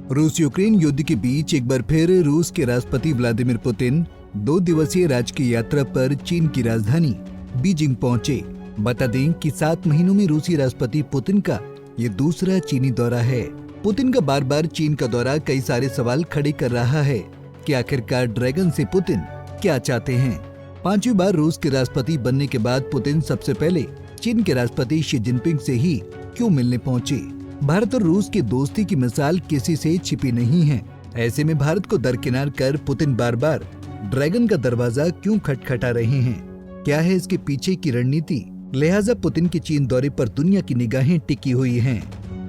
रूस यूक्रेन युद्ध के बीच एक बार फिर रूस के राष्ट्रपति व्लादिमीर पुतिन 2 दिवसीय राजकीय यात्रा पर चीन की राजधानी बीजिंग पहुंचे। बता दें कि 7 महीनों में रूसी राष्ट्रपति पुतिन का ये दूसरा चीनी दौरा है। पुतिन का बार बार चीन का दौरा कई सारे सवाल खड़े कर रहा है कि आखिरकार ड्रैगन से पुतिन क्या चाहते हैं। 5वीं बार रूस के राष्ट्रपति बनने के बाद पुतिन सबसे पहले चीन के राष्ट्रपति शी जिनपिंग से ही क्यों मिलने पहुंचे। भारत और रूस की दोस्ती की मिसाल किसी से छिपी नहीं है। ऐसे में भारत को दरकिनार कर पुतिन बार बार ड्रैगन का दरवाजा क्यों खटखटा रहे हैं, क्या है इसके पीछे की रणनीति। लिहाजा पुतिन के चीन दौरे पर दुनिया की निगाहें टिकी हुई हैं।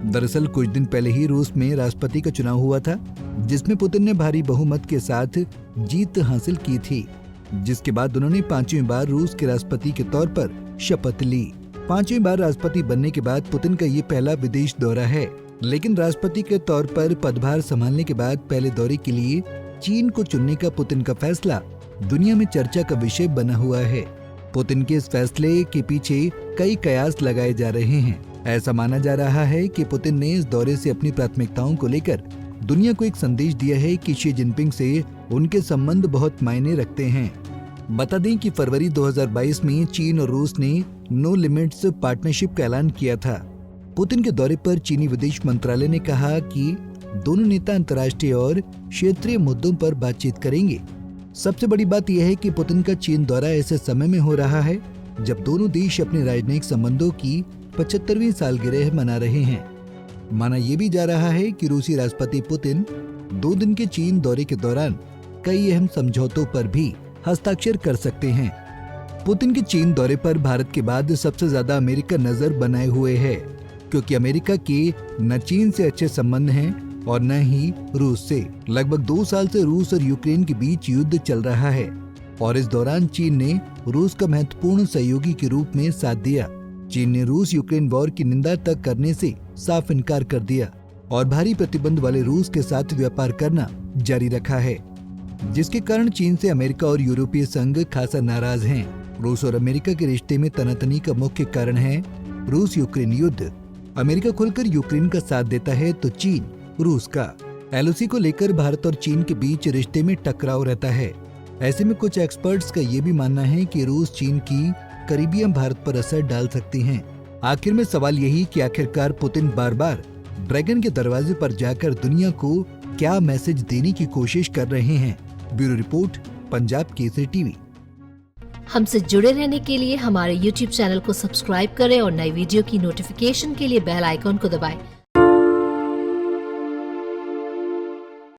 दरअसल कुछ दिन पहले ही रूस में राष्ट्रपति का चुनाव हुआ था, जिसमें पुतिन ने भारी बहुमत के साथ जीत हासिल की थी, जिसके बाद उन्होंने 5वीं बार रूस के राष्ट्रपति के तौर पर शपथ ली। 5वीं बार राष्ट्रपति बनने के बाद पुतिन का ये पहला विदेश दौरा है, लेकिन राष्ट्रपति के तौर पर पदभार संभालने के बाद पहले दौरे के लिए चीन को चुनने का पुतिन का फैसला दुनिया में चर्चा का विषय बना हुआ है। पुतिन के इस फैसले के पीछे कई कयास लगाए जा रहे हैं। ऐसा माना जा रहा है कि पुतिन ने इस दौरे से अपनी प्राथमिकताओं को लेकर दुनिया को एक संदेश दिया है कि शी जिनपिंग से उनके संबंध बहुत मायने रखते हैं। बता दें कि फरवरी 2022 में चीन और रूस ने नो लिमिट्स पार्टनरशिप का ऐलान किया था। पुतिन के दौरे पर चीनी विदेश मंत्रालय ने कहा कि दोनों नेता अंतर्राष्ट्रीय और क्षेत्रीय मुद्दों पर बातचीत करेंगे। सबसे बड़ी बात यह है कि पुतिन का चीन दौरा ऐसे समय में हो रहा है जब दोनों देश अपने राजनयिक संबंधों की 75वीं सालगिरह मना रहे हैं। माना यह भी जा रहा है कि रूसी राष्ट्रपति पुतिन 2 दिन के चीन दौरे के दौरान कई अहम समझौतों पर भी हस्ताक्षर कर सकते हैं। पुतिन के चीन दौरे पर भारत के बाद सबसे ज्यादा अमेरिका नजर बनाए हुए है, क्योंकि अमेरिका के न चीन से अच्छे संबंध हैं और न ही रूस से। लगभग 2 साल से रूस और यूक्रेन के बीच युद्ध चल रहा है और इस दौरान चीन ने रूस का महत्वपूर्ण सहयोगी के रूप में साथ दिया। चीन ने रूस यूक्रेन वॉर की निंदा तक करने से साफ इनकार कर दिया और भारी प्रतिबंध वाले रूस के साथ व्यापार करना जारी रखा है, जिसके कारण चीन से अमेरिका और यूरोपीय संघ खासा नाराज हैं। रूस और अमेरिका के रिश्ते में तनातनी का मुख्य कारण है रूस यूक्रेन युद्ध। अमेरिका खुलकर यूक्रेन का साथ देता है तो चीन रूस का। एलओसी को लेकर भारत और चीन के बीच रिश्ते में टकराव रहता है। ऐसे में कुछ एक्सपर्ट्स का ये भी मानना है कि रूस चीन की करीबियां भारत पर असर डाल सकती हैं। आखिर में सवाल यही कि आखिरकार पुतिन बार बार ड्रैगन के दरवाजे पर जाकर दुनिया को क्या मैसेज देने की कोशिश कर रहे हैं। Bureau report, Punjab Kesari TV. हमसे जुड़े रहने के लिए हमारे YouTube चैनल को सब्सक्राइब करें और नई वीडियो की नोटिफिकेशन के लिए बेल आइकॉन को दबाएं।